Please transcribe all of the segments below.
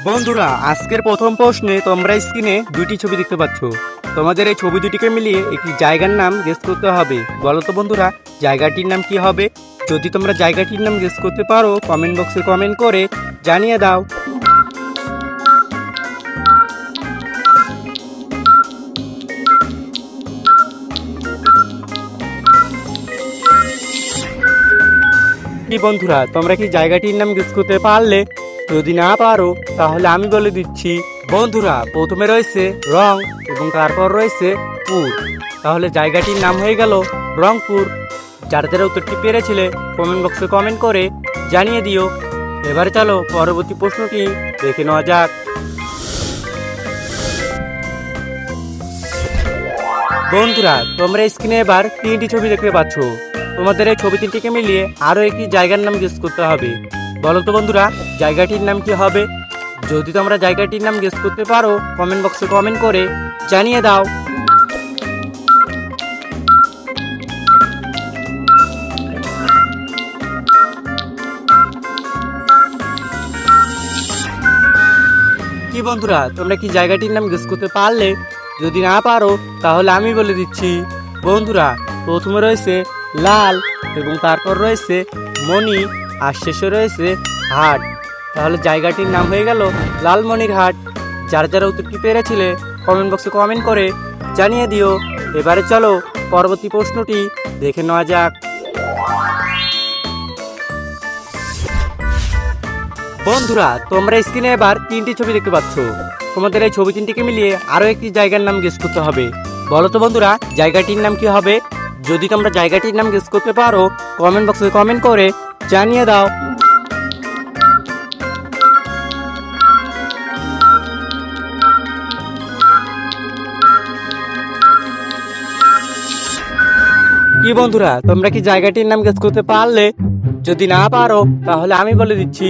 বন্ধুরা আজকের প্রথম প্রশ্নে তোমরা স্ক্রিনে দুইটি ছবি দেখতে পাচ্ছ। তোমাদের এই ছবি দুটিকে মিলিয়ে একটি জায়গার নাম গেস করতে হবে। বলো তো বন্ধুরা জায়গাটির নাম কি হবে? যদি তোমরা জায়গাটির নাম গেস করতে পারো কমেন্ট বক্সে কমেন্ট করে জানিয়ে দাও। কি বন্ধুরা তোমরা কি জায়গাটির নাম গেস করতে পারলে? যদি না পারো তাহলে আমি বলে দিচ্ছি। বন্ধুরা প্রথমে রয়েছে রং এবং তারপর রয়েছে পুর, তাহলে জায়গাটির নাম হয়ে গেল রংপুর। যারা যারা উত্তরটি পেরেছিলে কমেন্ট বক্সে কমেন্ট করে জানিয়ে দিও। এবারে চলো পরবর্তী প্রশ্নটি দেখে নেওয়া যাক। বন্ধুরা তোমরা স্ক্রিনে এবার তিনটি ছবি দেখতে পাচ্ছ। তোমাদের এই ছবি তিনটিকে মিলিয়ে আরও একটি জায়গার নাম গেস করতে হবে। বলো তো বন্ধুরা জায়গাটির নাম কি হবে? যদি তোমরা জায়গাটির নাম গেস করতে পারো কমেন্ট বক্সে কমেন্ট করে জানিয়ে দাও। কি বন্ধুরা তোমরা কি জায়গাটির নাম গেস করতে পারলে? যদি না পারো তাহলে আমি বলে দিচ্ছি। বন্ধুরা প্রথমে রয়েছে লাল এবং তারপর রয়েছে মণি আর শেষে রয়েছে হাট, তাহলে জায়গাটির নাম হয়ে গেল লালমনির হাট। যারা যারা উত্তরটি পেরেছিলে কমেন্ট বক্সে কমেন্ট করে জানিয়ে দিও। এবারে চলো পরবর্তী প্রশ্নটি দেখে নেওয়া যাক। বন্ধুরা তোমরা স্ক্রিনে এবার তিনটি ছবি দেখতে পাচ্ছ। তোমাদের এই ছবি তিনটিকে মিলিয়ে আরও একটি জায়গার নাম গেস করতে হবে। বলো তো বন্ধুরা জায়গাটির নাম কি হবে? যদি তোমরা জায়গাটির নাম গেস করতে পারো কমেন্ট বক্সে কমেন্ট করে জানিয়ে দাও। কি বন্ধুরা তোমরা কি জায়গাটির নাম গেস করতে পারলে? যদি না পারো তাহলে আমি বলে দিচ্ছি।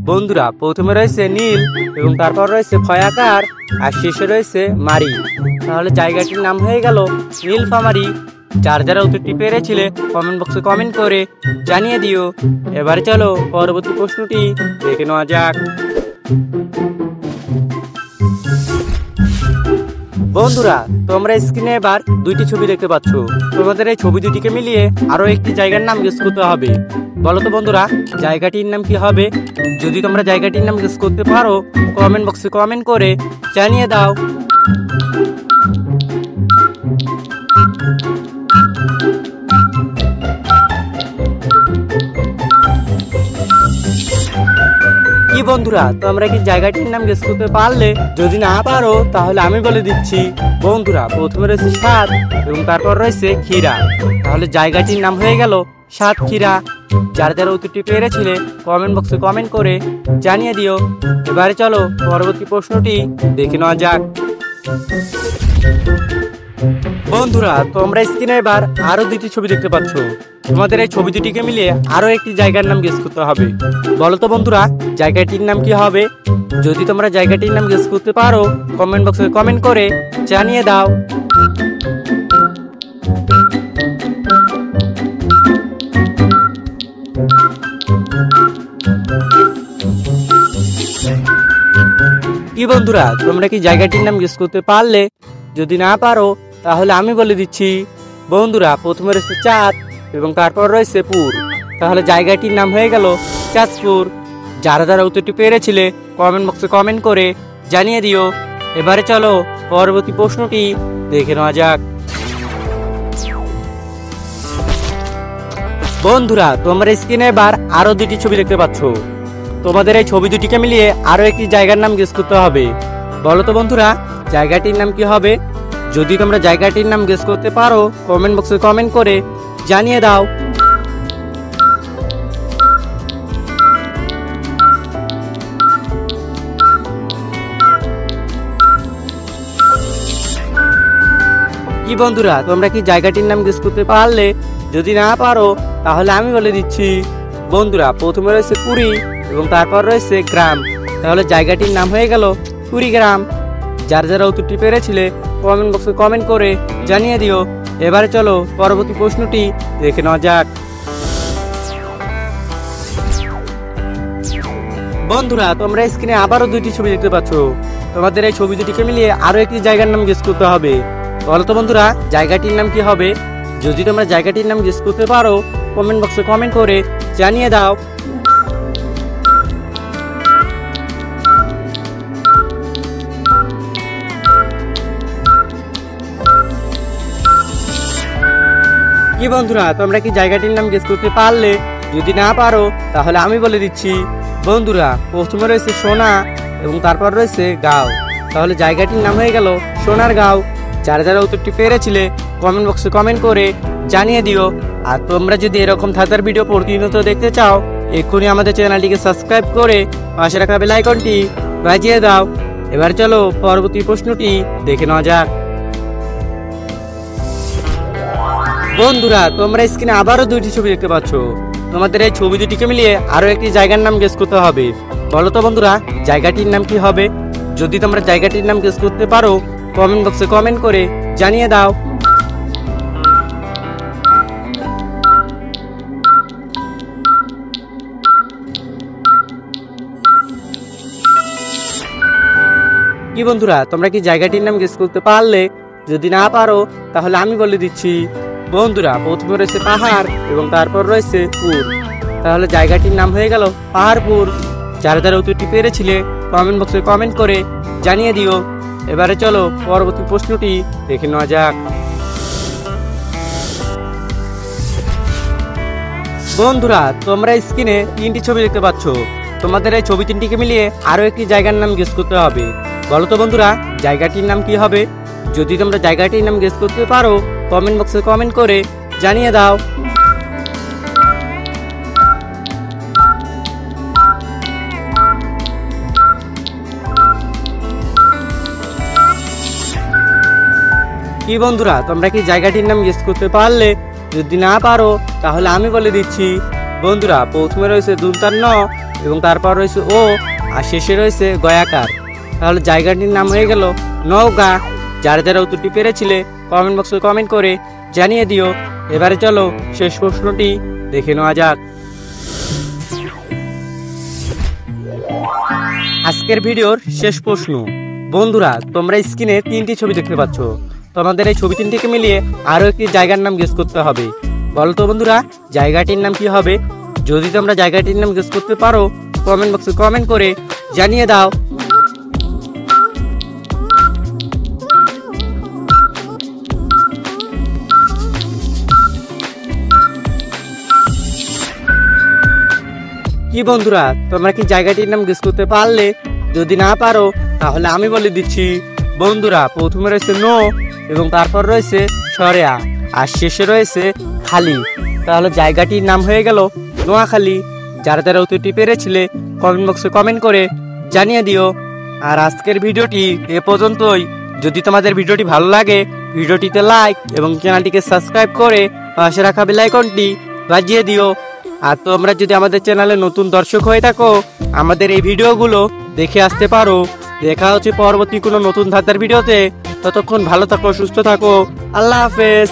বন্ধুরা প্রথমে রয়েছে নীল এবং তারপর রয়েছে ফয়াকার আর শেষে রয়েছে মারি, তাহলে জায়গাটির নাম হয়ে গেল নীলফামারী। যার যারা উত্তরটি পেরেছিলে কমেন্ট বক্সে কমেন্ট করে জানিয়ে দিও। এবারে চলো পরবর্তী প্রশ্নটি দেখে নেওয়া যাক। বন্ধুরা তোমরা স্ক্রিনে এবার দুইটি ছবি দেখতে পাচ্ছ। তোমাদের এই ছবি দুটিকে মিলিয়ে আরো একটি জায়গার নাম গেস করতে হবে। বলো তো বন্ধুরা জায়গাটির নাম কি হবে? যদি তোমরা জায়গাটির নাম গেস করতে পারো কমেন্ট বক্সে কমেন্ট করে জানিয়ে দাও। কি বন্ধুরা তোমরা কি জায়গাটির নাম গেস করতে পারলে? যদি না পারো তাহলে আমি বলে দিচ্ছি। বন্ধুরা প্রথমে রয়েছে সাত এবং তারপর রয়েছে ক্ষীরা, তাহলে জায়গাটির নাম হয়ে গেল সাতক্ষীরা। যারা যারা উত্তরটি পেরেছিলে কমেন্ট বক্সে কমেন্ট করে জানিয়ে দিও। এবারে চলো পরবর্তী প্রশ্নটি দেখে নেওয়া যাক। বন্ধুরা তোমরা স্ক্রিনে এবার আরো দুটি ছবি দেখতে পাচ্ছ। তোমাদের এই ছবি দুটিকে মিলিয়ে আরো একটি জায়গার নাম গেস করতে হবে। বলো তো বন্ধুরা জায়গাটির নাম কি হবে? যদি তোমরা জায়গাটির নাম গেস করতে পারো কমেন্ট বক্সে কমেন্ট করে জানিয়ে দাও। কি বন্ধুরা তোমরা কি জায়গাটির নাম গেস করতে পারলে? যদি না পারো তাহলে আমি বলে দিচ্ছি। বন্ধুরা প্রথমে রয়েছে চাঁদ এবং তারপর রয়েছে পুর, তাহলে জায়গাটির নাম হয়ে গেল চাঁদপুর। যারা যারা উত্তরটি পেরেছিলে কমেন্ট বক্সে কমেন্ট করে জানিয়ে দিও। এবারে চলো পরবর্তী প্রশ্নটি দেখে নেওয়া যাক। বন্ধুরা তোমরা স্ক্রিনে এবার আরো দুটি ছবি দেখতে পাচ্ছ। তোমাদের এই ছবি দুটিকে মিলিয়ে আরো একটি জায়গার নাম গেস করতে হবে। বলো তো বন্ধুরা জায়গাটির নাম কি হবে? যদি তোমরা জায়গাটির নাম গেস করতে পারো কমেন্ট বক্সে কমেন্ট করে জানিয়ে দাও। কি বন্ধুরা তোমরা কি জায়গাটির নাম গেস করতে পারলে? যদি না পারো তাহলে আমি বলে দিচ্ছি। বন্ধুরা প্রথমে রয়েছে পুরী এবং তারপর রয়েছে গ্রাম, তাহলে জায়গাটির নাম হয়ে গেল কুড়িগ্রাম। যার যারা উত্তরটি পেরেছিলে কমেন্ট বক্সে কমেন্ট করে জানিয়ে দিও। এবারে চলো পরবর্তী প্রশ্নটি দেখে নেওয়া যাক। বন্ধুরা তোমরা স্ক্রিনে আবারও দুইটি ছবি দেখতে পাচ্ছ। তোমাদের এই ছবি দুটিকে মিলিয়ে আরো একটি জায়গার নাম গেস করতে হবে। বলো তো বন্ধুরা জায়গাটির নাম কি হবে? যদি তোমরা জায়গাটির নাম গেস করতে পারো কমেন্ট বক্সে কমেন্ট করে জানিয়ে দাও। কি বন্ধুরা তোমরা কি জায়গাটির নাম গেস করতে পারলে? যদি না পারো তাহলে আমি বলে দিচ্ছি। বন্ধুরা প্রথমে রয়েছে সোনা এবং তারপর রয়েছে গাঁও, তাহলে জায়গাটির নাম হয়ে গেল সোনার গাঁও। যারা যারা উত্তরটি পেরেছিলে কমেন্ট বক্সে কমেন্ট করে জানিয়ে দিও। আর তোমরা যদি এরকম ধাঁধার ভিডিও প্রতিনিয়ত দেখতে চাও এক্ষুনি আমাদের চ্যানেলটিকে সাবস্ক্রাইব করে পাশে রাখা বেল আইকনটি বাজিয়ে দাও। এবার চলো পরবর্তী প্রশ্নটি দেখে নেওয়া যাক। বন্ধুরা তোমরা স্ক্রিনে আবারও দুইটি ছবি দেখতে পাচ্ছ। তোমাদের এই ছবি দুটিকে মিলিয়ে আরো একটি জায়গার নাম গেস করতে হবে। বলো তো বন্ধুরা জায়গাটির নাম কি হবে? যদি তোমরা জায়গাটির নাম গেস করতে পারো কমেন্ট বক্সে কমেন্ট করে জানিয়ে দাও। কি বন্ধুরা তোমরা কি জায়গাটির নাম গেস করতে পারলে? যদি না পারো তাহলে আমি বলে দিচ্ছি। বন্ধুরা প্রথমে রয়েছে পাহাড় এবং তারপর রয়েছে পুর, তাহলে জায়গাটির নাম হয়ে গেল পাহাড়পুর। যারা যারা উত্তরটি পেরেছিলে কমেন্ট বক্সে কমেন্ট করে জানিয়ে দিও। এবারে চলো পরবর্তী প্রশ্নটি দেখে নেওয়া যাক। বন্ধুরা তোমরা স্ক্রিনে তিনটি ছবি দেখতে পাচ্ছ। তোমাদের এই ছবি তিনটিকে মিলিয়ে আরো একটি জায়গার নাম গেস করতে হবে। বলো তো বন্ধুরা জায়গাটির নাম কি হবে? যদি তোমরা জায়গাটির নাম গেস করতে পারো কমেন্ট বক্সে কমেন্ট করে জানিয়ে দাও। কি বন্ধুরা তোমরা কি জায়গাটির নাম গেস করতে পারলে? যদি না পারো তাহলে আমি বলে দিচ্ছি। বন্ধুরা প্রথমে রয়েছে দুলতার ন এবং তারপর রয়েছে ও আর শেষে রয়েছে গয়াকার, তাহলে জায়গাটির নাম হয়ে গেল নওগাঁ। যারা যারা উত্তরটি পেরেছিলে কমেন্ট বক্সে কমেন্ট করে জানিয়ে দিও। এবারে চলো শেষ প্রশ্নটি দেখে নেওয়া যাক। আজকের ভিডিওর শেষ প্রশ্ন। বন্ধুরা তোমরা স্ক্রিনে তিনটি ছবি দেখতে পাচ্ছ। তোমাদের এই ছবি তিনটিকে মিলিয়ে আরো একটি জায়গার নাম গেস করতে হবে। বলো তো বন্ধুরা জায়গাটির নাম কি হবে? যদি তোমরা জায়গাটির নাম গেস করতে পারো কমেন্ট বক্সে কমেন্ট করে জানিয়ে দাও। কি বন্ধুরা তোমরা কি জায়গাটির নাম গেস করতে পারলে? যদি না পারো তাহলে আমি বলে দিচ্ছি। বন্ধুরা প্রথমে রয়েছে নো এবং তারপর রয়েছে সরেয়া আর শেষে রয়েছে খালি, তাহলে জায়গাটির নাম হয়ে গেল নোয়াখালী। যারা যারা উত্তরটি পেরেছিলে কমেন্ট বক্সে কমেন্ট করে জানিয়ে দিও। আর আজকের ভিডিওটি এ পর্যন্তই। যদি তোমাদের ভিডিওটি ভালো লাগে ভিডিওটিতে লাইক এবং চ্যানেলটিকে সাবস্ক্রাইব করে পাশে রাখা বেল আইকনটি বাজিয়ে দিও। আর তোমরা যদি আমাদের চ্যানেলে নতুন দর্শক হয়ে থাকো আমাদের এই ভিডিওগুলো দেখে আসতে পারো। দেখা হচ্ছে পরবর্তী কোনো নতুন ধাঁধার ভিডিওতে। ততক্ষণ ভালো থাকো, সুস্থ থাকো। আল্লাহ হাফেজ।